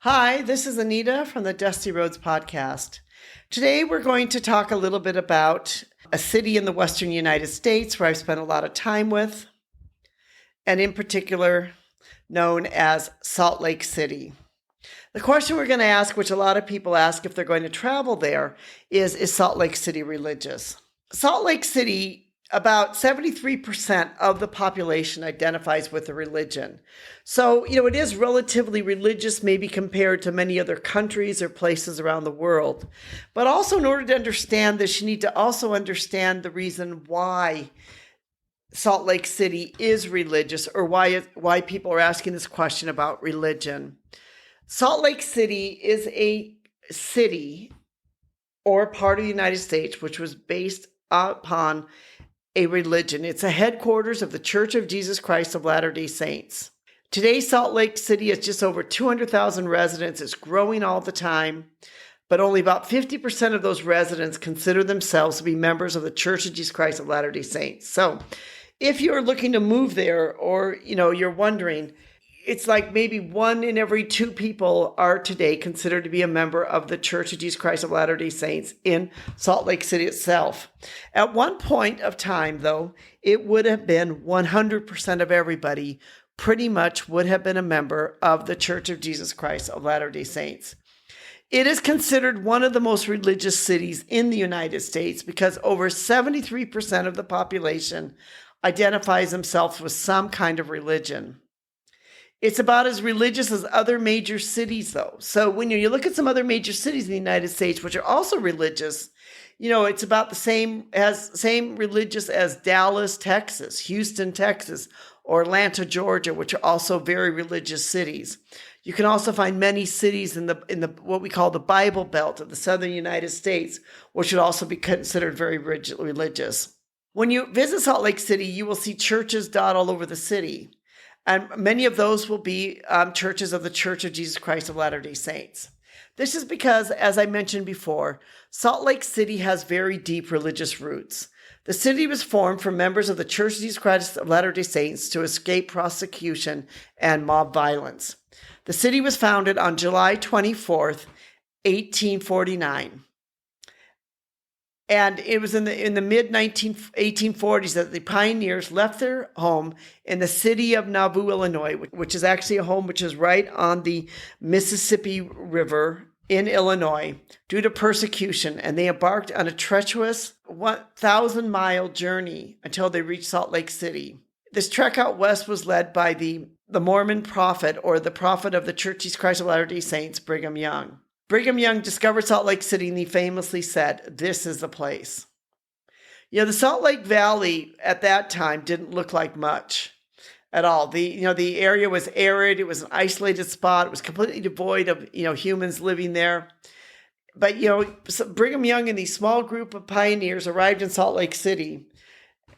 Hi, this is Anita from the Dusty Roads podcast. Today we're going to talk a little bit about a city in the western United States where I've spent a lot of time with, and in particular known as Salt Lake City. The question we're going to ask, which a lot of people ask if they're going to travel there, is Salt Lake City religious? Salt Lake City, about 73% of the population identifies with a religion. So, it is relatively religious, maybe compared to many other countries or places around the world. But also, in order to understand this, you need to also understand the reason why Salt Lake City is religious, or why people are asking this question about religion. Salt Lake City is a city or part of the United States which was based upon a religion. It's a headquarters of the Church of Jesus Christ of Latter-day Saints. Today, Salt Lake City is just over 200,000 residents. It's growing all the time, but only about 50% of those residents consider themselves to be members of the Church of Jesus Christ of Latter-day Saints. So if you're looking to move there, or, you're wondering, it's like maybe 1 in every 2 people are today considered to be a member of the Church of Jesus Christ of Latter-day Saints in Salt Lake City itself. At one point of time, though, it would have been 100% of everybody pretty much would have been a member of the Church of Jesus Christ of Latter-day Saints. It is considered one of the most religious cities in the United States because over 73% of the population identifies themselves with some kind of religion. It's about as religious as other major cities, though. So when you look at some other major cities in the United States, which are also religious, it's about the same religious as Dallas, Texas, Houston, Texas, or Atlanta, Georgia, which are also very religious cities. You can also find many cities in the what we call the Bible Belt of the southern United States, which would also be considered very religious. When you visit Salt Lake City, you will see churches dot all over the city. And many of those will be churches of the Church of Jesus Christ of Latter-day Saints. This is because, as I mentioned before, Salt Lake City has very deep religious roots. The city was formed from members of the Church of Jesus Christ of Latter-day Saints to escape prosecution and mob violence. The city was founded on July 24th, 1849. And it was in the mid-1840s that the pioneers left their home in the city of Nauvoo, Illinois, which is actually a home which is right on the Mississippi River in Illinois, due to persecution. And they embarked on a treacherous 1,000-mile journey until they reached Salt Lake City. This trek out west was led by the Mormon prophet, or the prophet of the Church of Jesus Christ of Latter-day Saints, Brigham Young. Brigham Young discovered Salt Lake City, and he famously said, "This is the place." The Salt Lake Valley at that time didn't look like much at all. The area was arid. It was an isolated spot. It was completely devoid of, humans living there. But, Brigham Young and these small group of pioneers arrived in Salt Lake City.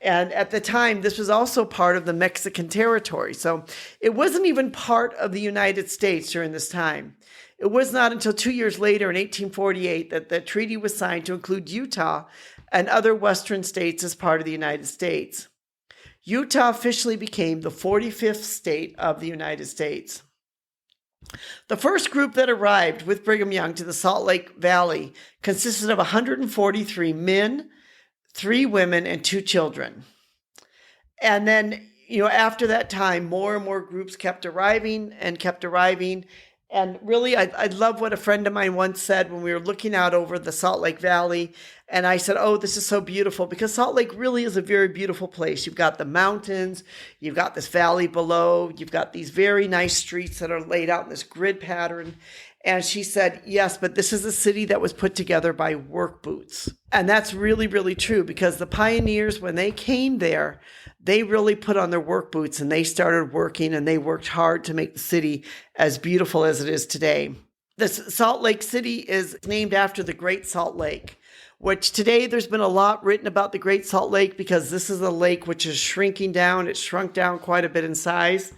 And at the time, this was also part of the Mexican territory. So it wasn't even part of the United States during this time. It was not until 2 years later, in 1848, that the treaty was signed to include Utah and other western states as part of the United States. Utah officially became the 45th state of the United States. The first group that arrived with Brigham Young to the Salt Lake Valley consisted of 143 men, 3 women, and 2 children. And then, after that time, more and more groups kept arriving. And really, I love what a friend of mine once said when we were looking out over the Salt Lake Valley. And I said, "Oh, this is so beautiful," because Salt Lake really is a very beautiful place. You've got the mountains, you've got this valley below, you've got these very nice streets that are laid out in this grid pattern. And she said, "Yes, but this is a city that was put together by work boots." And that's really, really true, because the pioneers, when they came there, they really put on their work boots and they started working, and they worked hard to make the city as beautiful as it is today. The Salt Lake City is named after the Great Salt Lake, which today there's been a lot written about the Great Salt Lake, because this is a lake which is shrinking down. It's shrunk down quite a bit in size.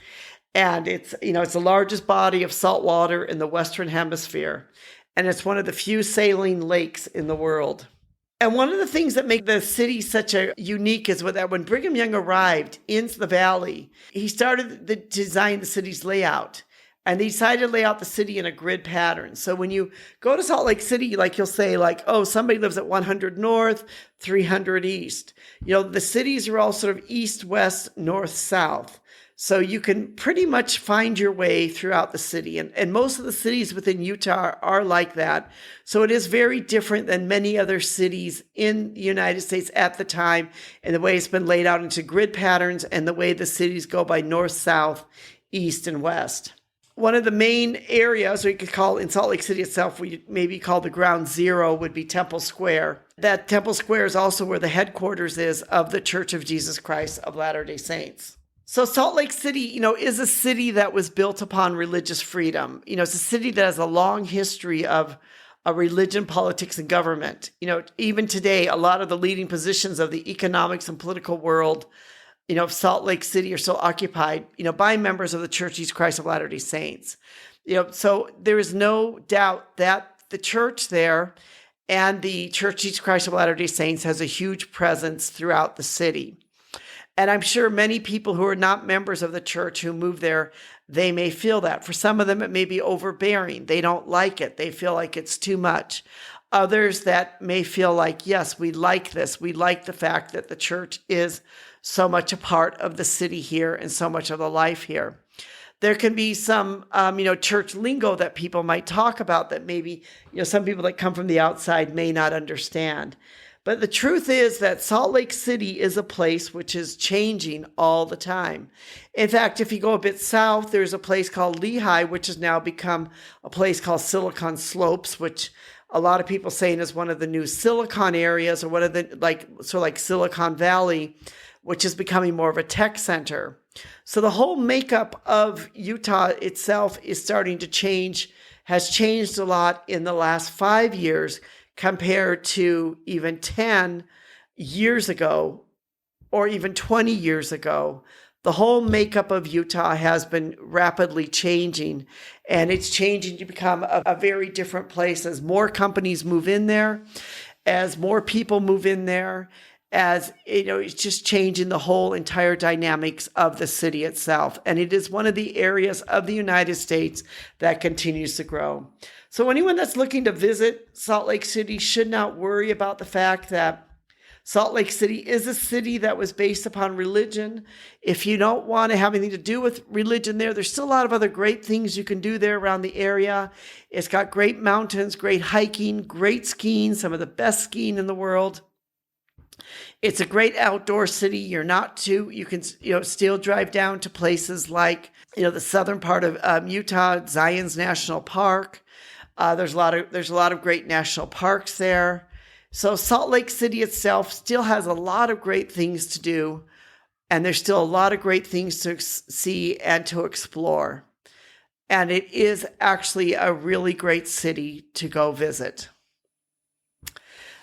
And it's the largest body of salt water in the Western Hemisphere. And it's one of the few saline lakes in the world. And one of the things that make the city such a unique is that when Brigham Young arrived into the valley, he started to design the city's layout. And they decided to lay out the city in a grid pattern. So when you go to Salt Lake City, like you'll say like, oh, somebody lives at 100 North, 300 East. The cities are all sort of east, west, north, south. So you can pretty much find your way throughout the city. And most of the cities within Utah are like that. So it is very different than many other cities in the United States at the time, and the way it's been laid out into grid patterns and the way the cities go by north, south, east, and west. One of the main areas, or you could call in Salt Lake City itself, we maybe call the ground zero, would be Temple Square. That Temple Square is also where the headquarters is of the Church of Jesus Christ of Latter-day Saints. So Salt Lake City, is a city that was built upon religious freedom. It's a city that has a long history of religion, politics, and government. Even today, a lot of the leading positions of the economics and political world of Salt Lake City are still occupied, by members of the Church of Jesus Christ of Latter-day Saints. So there is no doubt that the church there and the Church of Jesus Christ of Latter-day Saints has a huge presence throughout the city. And I'm sure many people who are not members of the church who move there, they may feel that. For some of them, it may be overbearing. They don't like it. They feel like it's too much. Others that may feel like, yes, we like this. We like the fact that the church is so much a part of the city here and so much of the life here. There can be some, church lingo that people might talk about that maybe, some people that come from the outside may not understand. But the truth is that Salt Lake City is a place which is changing all the time. In fact, if you go a bit south, there's a place called Lehigh, which has now become a place called Silicon Slopes, which a lot of people saying is one of the new Silicon areas, or one of the like Silicon Valley, which is becoming more of a tech center. So the whole makeup of Utah itself is starting to change, has changed a lot in the last 5 years compared to even 10 years ago or even 20 years ago. The whole makeup of Utah has been rapidly changing, and it's changing to become a very different place as more companies move in there, as more people move in there, as it's just changing the whole entire dynamics of the city itself. And it is one of the areas of the United States that continues to grow. So anyone that's looking to visit Salt Lake City should not worry about the fact that Salt Lake City is a city that was based upon religion. If you don't want to have anything to do with religion there's still a lot of other great things you can do there around the area. It's got great mountains, great hiking, great skiing, some of the best skiing in the world. It's a great outdoor city. You can still drive down to places like, the southern part of Utah, Zion's National Park. There's a lot of great national parks there. So Salt Lake City itself still has a lot of great things to do, and there's still a lot of great things to see and to explore. And it is actually a really great city to go visit.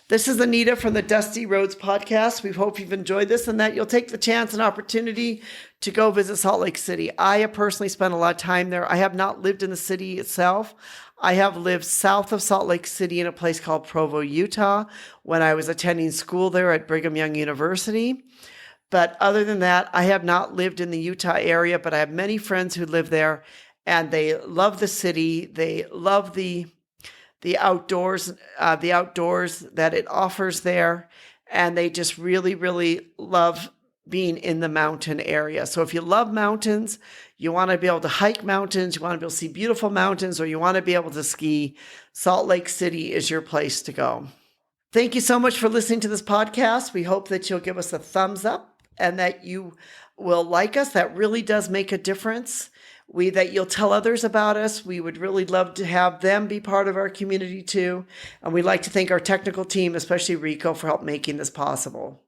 This is Anita from the Dusty Roads podcast. We hope you've enjoyed this and that you'll take the chance and opportunity to go visit Salt Lake City. I have personally spent a lot of time there. I have not lived in the city itself. I have lived south of Salt Lake City in a place called Provo, Utah, when I was attending school there at Brigham Young University. But other than that, I have not lived in the Utah area, but I have many friends who live there, and they love the city. They love the outdoors that it offers there, and they just really, really love being in the mountain area. So if you love mountains, you want to be able to hike mountains, you want to be able to see beautiful mountains, or you want to be able to ski, Salt Lake City is your place to go. Thank you so much for listening to this podcast. We hope that you'll give us a thumbs up and that you will like us. That really does make a difference. That you'll tell others about us. We would really love to have them be part of our community too. And we'd like to thank our technical team, especially Rico, for help making this possible.